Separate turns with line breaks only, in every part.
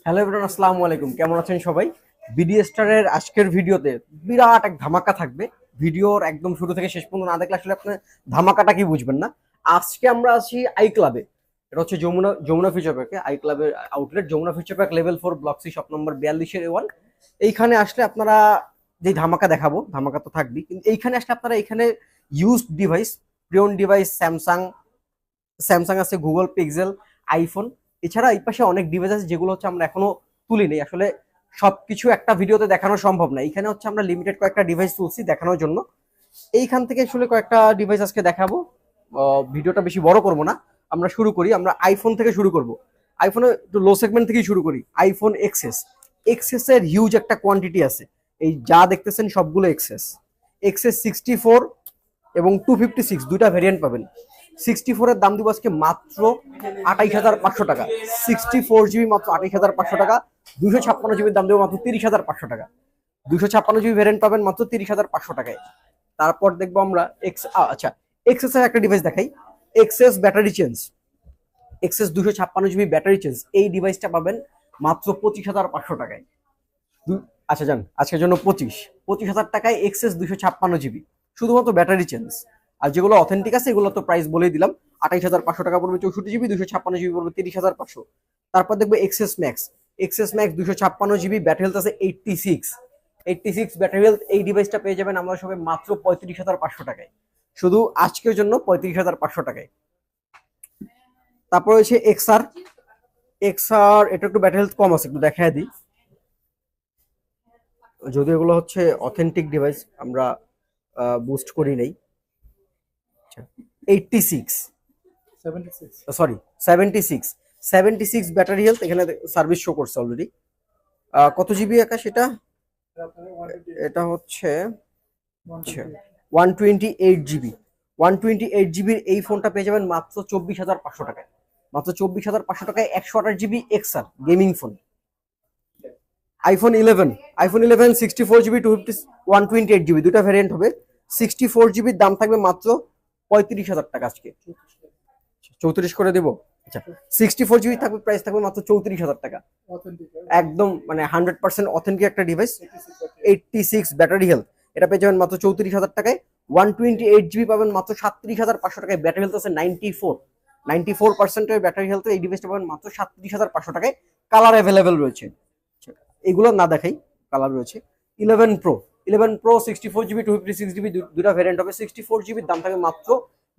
Hello everyone, আসসালামু আলাইকুম। কেমন আছেন সবাই? বিডি স্টারের আজকের ভিডিওতে বিরাট এক ধামাকা থাকবে। ভিডিওর একদম শুরু থেকে শেষ পর্যন্ত না দেখলে আসলে আপনি ধামাকাটা কি বুঝবেন না। আজকে আমরা আছি আই ক্লাবে। এটা হচ্ছে Jamuna Jamuna future park, I ক্লাবের outlet Jamuna future park level 4 block C shop number 42 A1। এইখানে আসলে আপনারা যে ধামাকা দেখাবো, ধামাকা তো থাকবেই, কিন্তু এইখানে আসলে আপনারা এখানে ইউজড ডিভাইস, প্রিয়ন ডিভাইস, স্যামসাং স্যামসাং আছে, গুগল পিক্সেল, আইফোন, এছাড়া এই পাশে অনেক ডিভাইস আছে যেগুলো হচ্ছে আমরা এখনো তুলিনি। আসলে সবকিছু একটা ভিডিওতে দেখানো সম্ভব না। এখানে হচ্ছে আমরা লিমিটেড কয়েকটা ডিভাইস তুলছি দেখানোর জন্য। এইখান থেকে আসলে কয়েকটা ডিভাইস আজকে দেখাবো। ভিডিওটা বেশি বড় করব না, আমরা শুরু করি। আমরা আইফোন থেকে শুরু করব। আইফোনে একটু লো সেগমেন্ট থেকেই শুরু করি। IPhone XS. এক্সএস এর হিউজ একটা কোয়ান্টিটি আছে। এই যা দেখতেছেন সবগুলো এক্সএস। এক্সএস 64 এবং 256 দুইটা ভেরিয়েন্ট পাবেন। 64 এর দাম দিব আজকে মাত্র 28,500 টাকা। 64 জিবি মাত্র 28,500 টাকা। 256 জিবির দাম দেবো মাত্র 30,500 টাকা। 256 জিবি ভ্যারিয়েন্ট পাবেন মাত্র 30,500 টাকায়। তারপর দেখবো আমরা আচ্ছা, এক্সএস এর একটা ডিভাইস দেখাই। XS battery change. XS 256 GB battery change, এই ডিভাইসটা পাবেন মাত্র 25,500 টাকায়। আচ্ছা যান, আজকের জন্য 25,000 টাকায় এক্সএস 256 জিবি, শুধুমাত্র ব্যাটারি চেঞ্জ। আর যেগুলো অথেন্টিক আছে এগুলো তো প্রাইস বলেই দিলাম। 28,500 টাকা পড়বে 64 জিবি, 256 জিবি পড়বে 30,500। তারপর দেখবো XS max. XS max 256 GB, battery health আছে 86 ব্যাটারি হেলথ। এই ডিভাইসটা পেয়ে যাবেন আমরা সবাই মাত্র 35,500 টাকায়, শুধু আজকের জন্য 35,500 টাকায়। তারপর হচ্ছে এক্সআর। এক্সআর এটা একটু ব্যাটারি হেলথ কম আছে, একটু দেখায় দিই। যদি এগুলো হচ্ছে অথেন্টিক ডিভাইস, আমরা বুস্ট করি নাই। 86, সরি 76 ব্যাটারি হেলথ, এখানে সার্ভিস শো করছে অলরেডি। কত জিবি একা সেটা? এটা হচ্ছে 128 জিবি। 128 জিবির এই ফোনটা পেয়ে যাবেন মাত্র 24,500 টাকায়। মাত্র 24,500 টাকায় 128 GB XR gaming phone. IPhone eleven 64 GB, 128 GB, দুটা ভ্যারিয়েন্ট হবে। 64 জিবির দাম থাকবে মাত্র 35,000 টাকা আজকে। 34 করে দেবো। আচ্ছা, 64 জিবি থাকবে, প্রাইস থাকবে মাত্র 34,000 টাকা। একদম মানে 100% অথেন্টিক একটা ডিভাইস। 86 ব্যাটারি হেলথ, এটা পেয়ে যাবেন মাত্র 34,000 টাকায়। 128 জিবি পাবেন মাত্র 37,500 টাকায়। ব্যাটারি হেলথ আছে 94%-এর ব্যাটারি হেলথ। এই ডিভাইসটা পাবেন মাত্র 37,500 টাকায়। কালার অ্যাভেলেবেল রয়েছে, এগুলো না দেখাই, কালার রয়েছে। 11 প্রো 64 জিবি, 256 জিবি, দুটা ভ্যারিয়েন্ট হবে। 64 জিবির দাম থাকে মাত্র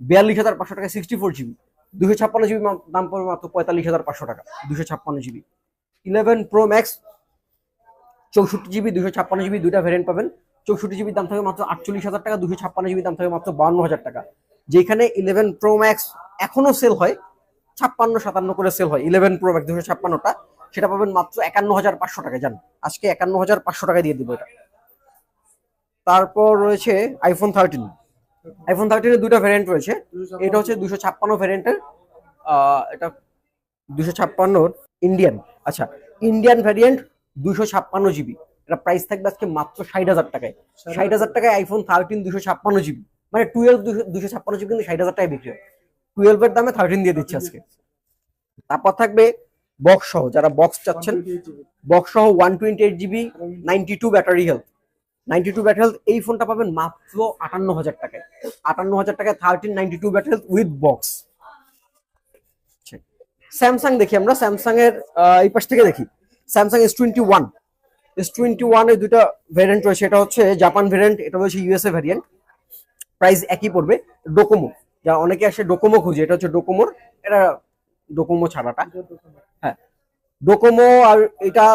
42,500 টাকা। 64 জিবি। 256 জিবি দাম পড়বে মাত্র 45,500 টাকা। 256 GB. 11 pro max 64 GB, 256 GB, দুইটা ভ্যারিয়েন্ট পাবেন। 64 জিবির দাম থাকে মাত্র 48,000 টাকা। 256 জিবির দাম থাকে মাত্র 52,000 টাকা। যেখানে 11 প্রো ম্যাক্স এখনো সেল হয় 56-57 করে সেল হয়। 11 প্রো ম্যাক্স 256টা, সেটা পাবেন মাত্র 51,500 টাকায়। যান, আজকে 51,500 টাকায় দিয়ে দিব এটা। তারপর রয়েছে আইফোন 13 দুইটা ভ্যারিয়েন্ট রয়েছে। এটা হচ্ছে 256 ভ্যারিয়েন্টের, এটা 256 ইন্ডিয়ান। আচ্ছা, ইন্ডিয়ান ভ্যারিয়েন্ট 256 জিবি। এটা প্রাইস থাকবে আজকে মাত্র 60,000 টাকায়। 60,000 টাকায় আইফোন 13 256 জিবি, মানে 12 256 জিবি কিন্তু 60,000 টাকায় বিক্রি হয়। 12 এর দামে 13 দিয়ে দিচ্ছে আজকে। তারপর থাকবে বক্স সহ, যারা বক্স চাচ্ছেন, বক্স সহ 128 GB, 92 battery health. 92 battery health, এই ফোনটা পাবেন মাত্র 58,000 টাকায়। 58,000 টাকায় 13 92 battery health with box. Samsung দেখি আমরা, স্যামসাং এর এই পাশ থেকে দেখি। স্যামসাং S21 এর দুটা ভ্যারিয়েন্ট রয়েছে। এটা হচ্ছে জাপান ভ্যারিয়েন্ট, এটা হচ্ছে ইউএসএ ভ্যারিয়েন্ট। প্রাইস একই পড়বে। ডোকোমো, যারা অনেকে আসে ডোকোমো খুঁজে, এটা হচ্ছে ডোকোমোর। এটা ডোকোমো ছাড়াটা, হ্যাঁ ডোকোমো। আর এটা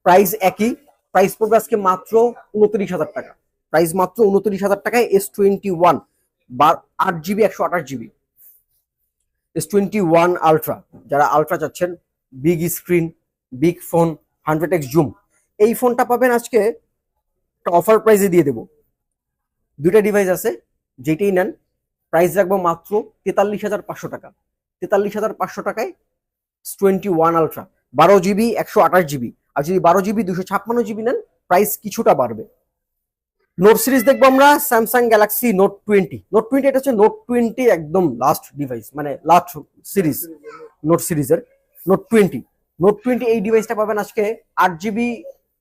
প্রাইস একই। প্রাইস পড়বে আজকে মাত্র 29,000 টাকা। প্রাইস মাত্র 29,000 টাকায় S21 8 GB 128 GB. S21 ultra, যারা আলট্রা চাচ্ছেন, big screen, big phone, 100x zoom, এই ফোনটা পাবেন আজকে একটা অফার প্রাইসে দিয়ে দেবো। দুইটা ডিভাইস আছে, যেটাই নেন প্রাইস রাখবো মাত্র 43,500 টাকা। 43,500 টাকায় S21 আলট্রা, 12 জিবি 128 জিবি। আর যদি 12 জিবি 256 জিবি নেন, প্রাইস কিছুটা বাড়বে। নোট সিরিজ দেখবো আমরা, স্যামসাং গ্যালাক্সি নোট টোয়েন্টি। এটা হচ্ছে নোট 20 একদম লাস্ট ডিভাইস, মানে লাস্ট সিরিজ নোট সিরিজের। নোট 20 নোট 20 এই ডিভাইসটা পাবেন আজকে 8 জিবি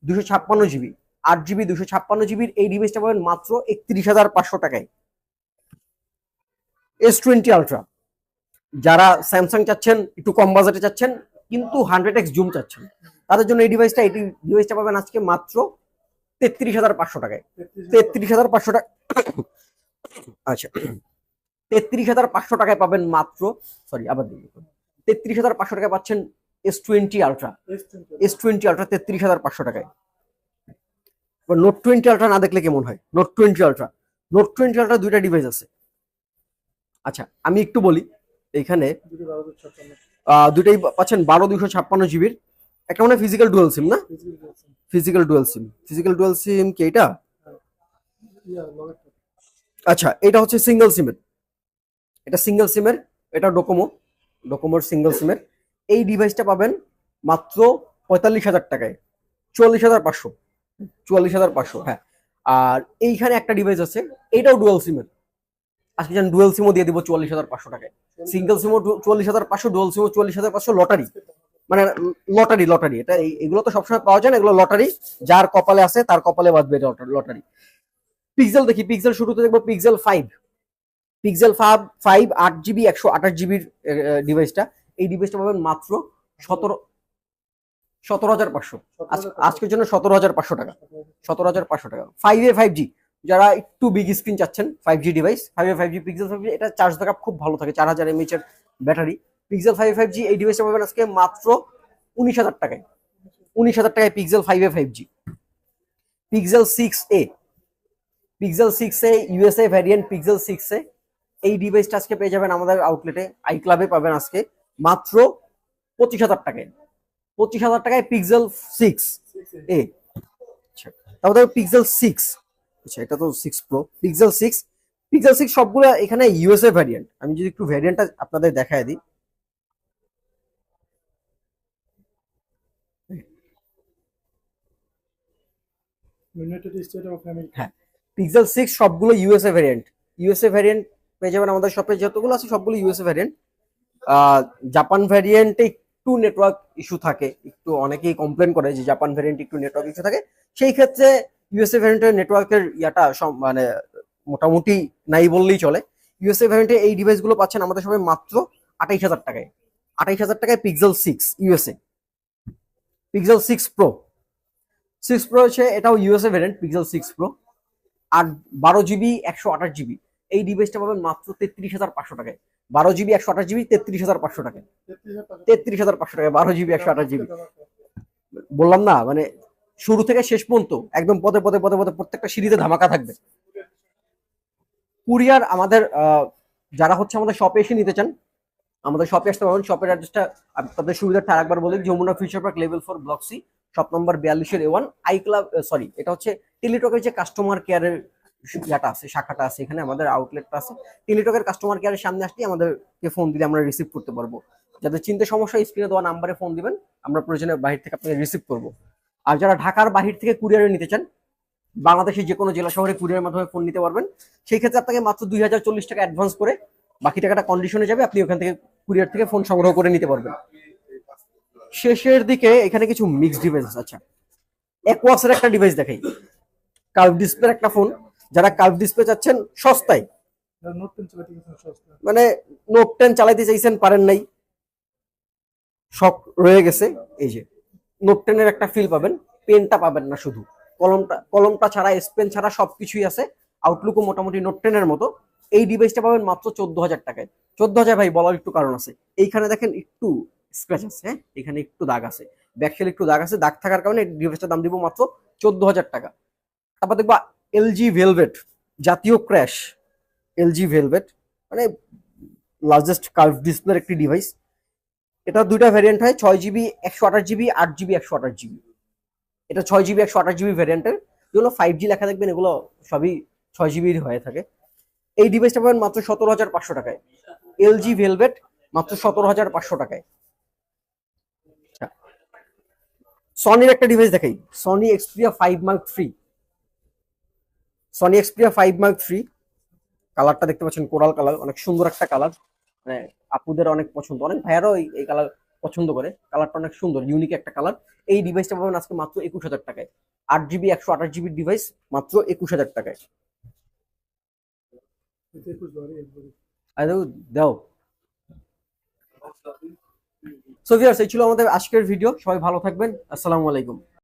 256 জিবি, 8 জিবি 256 জিবির এই ডিভাইসটা পাবেন মাত্র 31,500 টাকায়। S20 Ultra, যারা স্যামসাং চাচ্ছেন, একটু কম বাজেটে চাচ্ছেন কিন্তু 100x জুম চাচ্ছেন, তাদের জন্য এই ডিভাইসটা পাবেন আজকে মাত্র 33,500 টাকায়। 33,500 টাকা, আচ্ছা 33,500 টাকায় পাবেন মাত্র, সরি আবার দিন, 33,500 টাকায় পাচ্ছেন S20 Ultra। S20 Ultra 33,500 টাকায়। নোট 20 Ultra না দেখলে কেমন হয়? নোট 20 Ultra দুইটা ডিভাইস আছে। আচ্ছা আমি একটু বলি, এইখানে দুইটাই পাচ্ছেন 12/256 জিবির। একটা মানে ফিজিক্যাল ডুয়াল সিম না? ফিজিক্যাল ডুয়াল সিম কি এটা? আচ্ছা এটা হচ্ছে সিঙ্গেল সিমের, এটা সিঙ্গেল সিমের, এটা ডোকোমোর সিঙ্গেল সিমের। এই ডিভাইসটা পাবেন মাত্র 45,000 টাকায়, 44,500, 44,500। হ্যাঁ, আর এইখানে একটা ডিভাইস আছে, এটাও ডুয়াল সিমের, আজকে যেন ডুয়াল সিমও দিয়ে দিব 44,500 টাকায়। সিঙ্গেল সিমও 44,500, ডুয়াল সিমও 44,500। লটারি, মানে লটারি এটা, এগুলো তো সবসময় পাওয়া যায় না, এগুলো লটারি, যার কপালে আছে তার কপালে বাঁধবে লটারি। পিক্সেল দেখি, পিক্সেল শুরুতে দেখবো পিক্সেল 5, 8 জিবি 128 জিবির ডিভাইসটা। এই ডিভাইসটা পাবেন মাত্র 17,500, আজকের জন্য 17,500 টাকা, 17,500 টাকা। 5G, যারা একটু বিগ স্ক্রিন চাচ্ছেন, 5G device, 5G pixel 5G, এটা চার্জ ব্যাকআপ খুব ভালো থাকে, 4000 mAh এর ব্যাটারি। পিক্সেল 5G এই ডিভাইসটা পাবেন আজকে মাত্র 19,000 টাকায়, 19,000 টাকায় pixel 5G। Pixel 6a USA variant, pixel 6a এই ডিভাইসটা আজকে পেয়ে যাবেন আমাদের আউটলেটে, আই ক্লাবে পাবেন আজকে মাত্র 25,000 টাকায়, 25,000 টাকায় পিক্সেল 6a। আচ্ছা তারপরে পিক্সেল 6, আচ্ছা এটা তো 6 প্রো, পিক্সেল 6 সবগুলো এখানে ইউএসএ ভ্যারিয়েন্ট। আমি যদি একটু ভ্যারিয়েন্টটা আপনাদের দেখায় দিই, হ্যাঁ পিক্সেল 6 সবগুলো ইউএসএ ভ্যারিয়েন্ট পেয়ে যাবেন আমাদের শপে, যতগুলো আছে সবগুলো ইউএসএ ভ্যারিয়েন্ট। জাপান ভ্যারিয়েন্টে একটু নেটওয়ার্ক ইস্যু থাকে, একটু অনেকেই কমপ্লেন করে যে জাপান ভ্যারিয়েন্ট একটু নেটওয়ার্ক ইস্যু থাকে, সেই ক্ষেত্রে ইউএসএ ভ্যারিয়েন্টের নেটওয়ার্কের ইয়াটা মানে মোটামুটি নাই বললেই চলে। ইউএসএ ভ্যারিয়েন্টে এই ডিভাইসগুলো পাচ্ছেন আমাদের সবাই মাত্র 28,000 টাকায়, 28,000 টাকায় পিক্সেল 6 ইউএসএ। পিক্সেল 6 প্রো হচ্ছে, এটাও ইউএসএ ভ্যারিয়েন্ট, পিক্সেল 6 প্রো, আর 12 জিবি 128 জিবি এই ডিভাইসটা পাবেন মাত্র 33,500 টাকায়। 12 জিবি 128 জিবি 33,500 টাকায়, 33,500 টাকায় 12 জিবি 128 জিবি। বললাম না, মানে শুরু থেকে শেষ পর্যন্ত একদম পদে পদে প্রত্যেকটা সিঁড়িতে ধামাকা থাকবে। কুরিয়ার আমাদের যারা হচ্ছে আমাদের শপে এসে নিতে চান, আমাদের শপে আসতে পারবেন। শপের অ্যাড্রেসটা আপনাদের সুবিধার্থে আরেকবার বলি, Jamuna future park level 4 block C, shop number 42 A1, I club, sorry এটা হচ্ছে টেলিটকের যে কাস্টমার কেয়ারের ইয়াটা আছে, শাখাটা আছে, এখানে আমাদের আউটলেটটা আছে। টেলিটকের কাস্টমার কেয়ারের সামনে আসলে আমাদেরকে ফোন দিলে আমরা রিসিভ করতে পারবো। যাদের চিনতে সমস্যা, স্ক্রিনে দেওয়া নাম্বারে ফোন দিবেন, আমরা প্রয়োজনে বাহির থেকে আপনাকে রিসিভ করবো। আর যারা ঢাকার বাহির থেকে কুরিয়ারে নিতে চান, বাংলাদেশের যে কোনো জেলা শহরে কুরিয়ারের মাধ্যমে ফোন নিতে পারবেন। সেই ক্ষেত্রে আপনাকে মাত্র 2,040 টাকা অ্যাডভান্স করে, বাকি টাকাটা কন্ডিশনে যাবে, আপনি ওখান থেকে কুরিয়ার থেকে ফোন সংগ্রহ করে নিতে পারবেন। শেষের দিকে এখানে কিছু মিক্স ডিভাইস। আচ্ছা অ্যাকোয়াসের একটা ডিভাইস দেখাই, কার্ভ ডিসপ্লের একটা ফোন। যারা কার্ভ ডিসপ্লে চাচ্ছেন সস্তায়, মানে নোট 10 চালাইতে চাইছেন পারেন নাই, শখ রয়ে গেছে, এই যে নোট 10 এর একটা ফিল পাবেন। পেনটা পাবেন না, শুধু কলমটা ছাড়া, স্পেন ছাড়া সবকিছুই আছে। আউটলুকও মোটামুটি নোট 10 এর মতো। এই ডিভাইসটা পাবেন মাত্র 14,000 টাকায়। 14,000 ভাই বলার একটু কারণ আছে, এইখানে দেখেন একটু স্ক্র্যাচ আছে, হ্যাঁ এখানে একটু দাগ আছে, ব্যাকশেল একটু দাগ আছে, দাগ থাকার কারণে এই ডিভাইসটার দাম দিব মাত্র 14,000 টাকা। তারপর দেখবা এলজি ভেলভেট, জাতীয় ক্র্যাশ, এলজি ভেলভেট মানে লার্জেস্ট কার্ভ ডিসপ্লের একটি ডিভাইস। এটা দুইটা ভ্যারিয়েন্ট হয়, 6 জিবি 128 জিবি, 8 জিবি 128 জিবি। এটা 6 জিবি 128 জিবি ভ্যারিয়েন্টের, যেগুলো 5G লেখা দেখবেন এগুলো সবই 6 জিবির হয়ে থাকে। এই ডিভাইসটা পাবেন মাত্র 17,500 টাকায়, এলজি ভেলভেট মাত্র 17,500 টাকায়। সনির একটা ডিভাইস দেখাই, Sony Xperia 5 Mark 3, Sony Xperia 5 Mark 3। কালারটা দেখতে পাচ্ছেন কোরাল কালার, অনেক সুন্দর একটা কালার, মানে আপুদের অনেক পছন্দ, অনেক ভাইয়ারও এই কালার পছন্দ করে। কালারটা অনেক সুন্দর, ইউনিক একটা কালার। এই ডিভাইসটা পাবেন আজকে মাত্র 21,000 টাকায়। 8 জিবি 128 জিবির ডিভাইস মাত্র 21,000 টাকায়। আরে দাও। সো ভিউয়ার্স, এই ছিল আমাদের আজকের ভিডিও। সবাই ভালো থাকবেন। আসসালামু আলাইকুম।